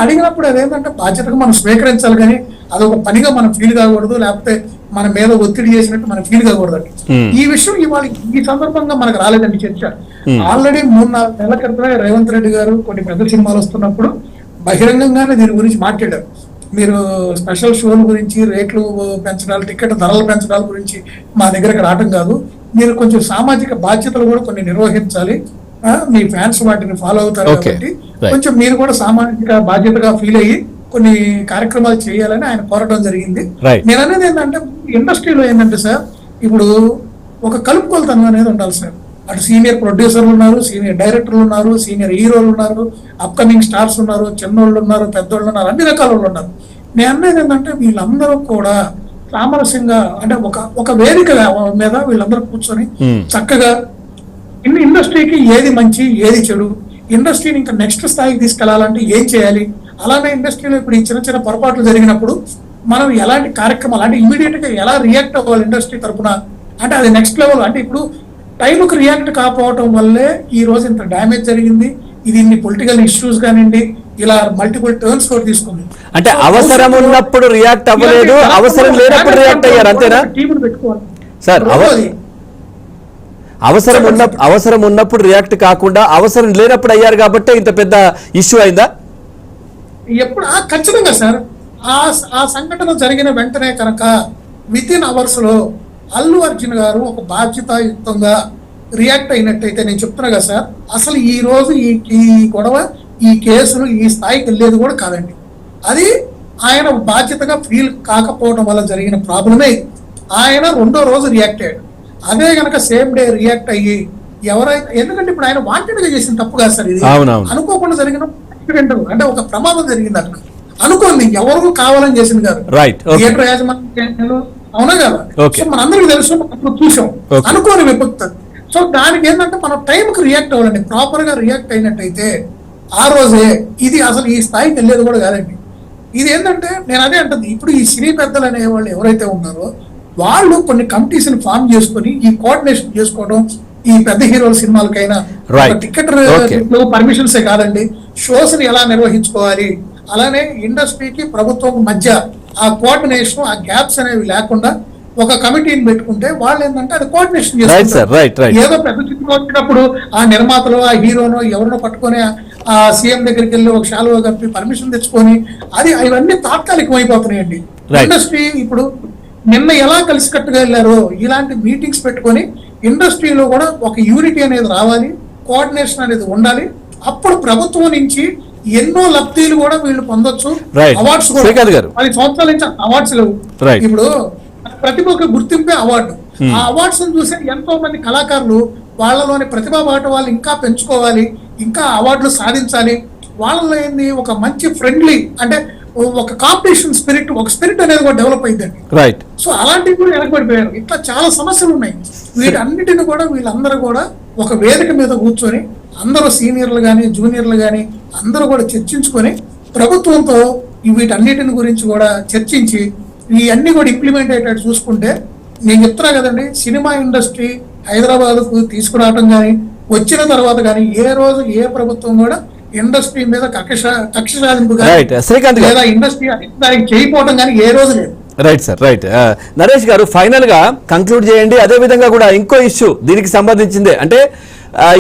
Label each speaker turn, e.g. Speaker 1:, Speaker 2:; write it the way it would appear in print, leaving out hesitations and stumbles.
Speaker 1: అడిగినప్పుడు అదేంటంటే బాధ్యతగా మనం స్వీకరించాలి, కానీ అదొక పనిగా మనం ఫీల్ కాకూడదు, లేకపోతే మన మీద ఒత్తిడి చేసినట్టు మనం ఫీల్ కాకూడదండి. ఈ విషయం ఇవాళ ఈ సందర్భంగా మనకు రాలేదండి చర్చ. ఆల్రెడీ 3-4 నెలల క్రితమే రేవంత్ రెడ్డి గారు కొన్ని పెద్ద సినిమాలు వస్తున్నప్పుడు బహిరంగంగానే దీని గురించి మాట్లాడారు. మీరు స్పెషల్ షోల గురించి, రేట్లు పెంచడాలు, టికెట్ ధరలు పెంచడాల గురించి మా దగ్గరకు రావడం కాదు, మీరు కొంచెం సామాజిక బాధ్యతలు కూడా కొన్ని నిర్వహించాలి, మీ ఫ్యాన్స్ వాటిని ఫాలో అవుతారు కాబట్టి కొంచెం మీరు కూడా సామాజిక బాధ్యతగా ఫీల్ అయ్యి కొన్ని కార్యక్రమాలు చేయాలని ఆయన కోరడం జరిగింది. నేను అనేది ఏంటంటే ఇండస్ట్రీలో ఏంటంటే సార్, ఇప్పుడు ఒక కలుపుకొలతనం అనేది ఉండాలి సార్. అటు సీనియర్ ప్రొడ్యూసర్లు ఉన్నారు, సీనియర్ డైరెక్టర్లు ఉన్నారు, సీనియర్ హీరోలు ఉన్నారు, అప్కమింగ్ స్టార్స్ ఉన్నారు, చిన్నోళ్ళు ఉన్నారు, పెద్దోళ్ళు ఉన్నారు, అన్ని రకాల వాళ్ళు ఉన్నారు. నేను అనేది ఏంటంటే వీళ్ళందరూ కూడా సామరస్యంగా అంటే ఒక వేదిక మీద వీళ్ళందరూ కూర్చొని చక్కగా ఇండస్ట్రీకి ఏది మంచి ఏది చెడు, ఇండస్ట్రీని ఇంకా నెక్స్ట్ స్థాయికి తీసుకెళ్లాలంటే ఏం చేయాలి, అలానే ఇండస్ట్రీలో ఇప్పుడు ఈ చిన్న చిన్న పొరపాట్లు జరిగినప్పుడు మనం ఎలాంటి కార్యక్రమాలు అంటే ఇమీడియట్ గా ఎలా రియాక్ట్ అవ్వాలి ఇండస్ట్రీ తరఫున, అంటే అది నెక్స్ట్ లెవెల్. అంటే ఇప్పుడు టైంకి రియాక్ట్ కాకపోవడం వల్లే ఈ రోజు ఇంత డ్యామేజ్ జరిగింది. ఇది ఇన్ని పొలిటికల్ ఇష్యూస్ కానివ్వండి, ఇలా మల్టిపుల్ టర్న్స్ కూడా తీసుకుంది.
Speaker 2: అంటే అవసరం ఉన్నప్పుడు రియాక్ట్ అవ్వలేదు, అవసరం లేనప్పుడు రియాక్ట్ అయ్యారు, అంతేనా సార్? అవసరం ఉన్నప్పుడు రియాక్ట్ కాకుండా అవసరం లేనప్పుడు అయ్యారు కాబట్టి ఇంత పెద్ద ఇష్యూ అయిందా?
Speaker 1: ఎప్పుడు ఖచ్చితంగా సార్, ఆ సంఘటన జరిగిన వెంటనే కనుక విత్ ఇన్ అవర్స్ లో అల్లు అర్జున్ గారు ఒక బాధ్యతాయుక్తంగా రియాక్ట్ అయినట్టయితే, నేను చెప్తున్నా కదా సార్, అసలు ఈ రోజు ఈ గొడవ, ఈ కేసులు ఈ స్థాయికి వెళ్ళేది కూడా కాదండి. అది ఆయన బాధ్యతగా ఫీల్ కాకపోవడం వల్ల జరిగిన ప్రాబ్లమే. ఆయన 2వ రోజు రియాక్ట్ అయ్యాడు. అదే గనక సేమ్ డే రియాక్ట్ అయ్యి ఎవరైతే, ఎందుకంటే ఇప్పుడు ఆయన వాంటెడ్ గా చేసిన తప్పు కాదు సార్, ఇది అనుకోకుండా జరిగిన యాక్సిడెంట్, అంటే ఒక ప్రమాదం జరిగింది అక్కడ అనుకోండి, ఎవరు కావాలని చేసింది కాదు, థియేటర్ యాజమాన్యం, అవునా కదా? సో మనందరికీ తెలుసు, మనం చూసాం, అనుకోని విపత్తు. సో దానికి ఏంటంటే మనం టైంకి రియాక్ట్ అవ్వాలండి. ప్రాపర్ గా రియాక్ట్ అయినట్టయితే ఆ రోజే ఇది అసలు ఈ స్థాయికి వెళ్ళేది కూడా కాదండి. ఇది ఏంటంటే నేను అదే అంటుంది, ఇప్పుడు ఈ సినీ పెద్దలు అనే వాళ్ళు ఎవరైతే ఉన్నారో వాళ్ళు కొన్ని కమిటీస్ ని ఫామ్ చేసుకుని ఈ కోఆర్డినేషన్ చేసుకోవడం, ఈ పెద్ద హీరోల సినిమాలకైనా టికెట్ పర్మిషన్సే కాదండి, షోస్ ని ఎలా నిర్వహించుకోవాలి, అలానే ఇండస్ట్రీకి ప్రభుత్వం మధ్య ఆ కోఆర్డినేషన్, ఆ గ్యాప్స్ అనేవి లేకుండా ఒక కమిటీని పెట్టుకుంటే వాళ్ళు ఏంటంటే అది కోఆర్డినేషన్ చేస్తారు. ఏదో పెద్ద చిత్రం వచ్చినప్పుడు ఆ నిర్మాతలు, ఆ హీరోను ఎవరినో పట్టుకొని ఆ సీఎం దగ్గరికి వెళ్ళి ఒక శాలువా కప్పి పర్మిషన్ తెచ్చుకొని అది ఇవన్నీ తాత్కాలికం అయిపోతున్నాయండి. ఇండస్ట్రీ ఇప్పుడు నిన్న ఎలా కలిసికట్టుగా వెళ్ళారో ఇలాంటి మీటింగ్స్ పెట్టుకొని ఇండస్ట్రీలో కూడా ఒక యూనిటీ అనేది రావాలి, కోఆర్డినేషన్ అనేది ఉండాలి. అప్పుడు ప్రభుత్వం నుంచి ఎన్నో లబ్ధీలు కూడా వీళ్ళు పొందొచ్చు. అవార్డ్స్ కూడా 10 సంవత్సరాల నుంచి అవార్డ్స్ లేవు. ఇప్పుడు ప్రతిభకు గుర్తింపే అవార్డు. ఆ అవార్డ్స్ చూసే ఎంతో మంది కళాకారులు వాళ్ళలోని ప్రతిభా బాట వాళ్ళు ఇంకా పెంచుకోవాలి, ఇంకా అవార్డులు సాధించాలి. వాళ్ళలో ఏంది ఒక మంచి ఫ్రెండ్లీ అంటే ఒక కాంపిటీషన్ స్పిరిట్, ఒక స్పిరిట్ అనేది కూడా డెవలప్ అయిందండి. సో అలాంటివి కూడా వెనకబడిపోయారు. ఇట్లా చాలా సమస్యలు ఉన్నాయి. వీటన్నిటిని కూడా వీళ్ళందరూ కూడా ఒక వేదిక మీద కూర్చొని అందరూ సీనియర్లు కానీ జూనియర్లు కానీ అందరూ కూడా చర్చించుకొని ప్రభుత్వంతో వీటన్నిటిని గురించి కూడా చర్చించి ఇవన్నీ కూడా ఇంప్లిమెంట్ అయ్యేటట్టు చూసుకుంటే, నేను చెప్తున్నా కదండి, సినిమా ఇండస్ట్రీ హైదరాబాద్కు తీసుకురావడం కానీ వచ్చిన తర్వాత కానీ ఏ రోజు ఏ ప్రభుత్వం కూడా ఇండస్ట్రీ మీద కక్ష సాధింపు లేదా ఇండస్ట్రీ దానికి చేయకపోవడం కానీ ఏ రోజు లేదు.
Speaker 2: Right sir, right. నరేష్ గారు, ఫైనల్ గా కంక్లూడ్ చేయండి. అదే విధంగా కూడా ఇంకో ఇష్యూ దీనికి సంబంధించిందే, అంటే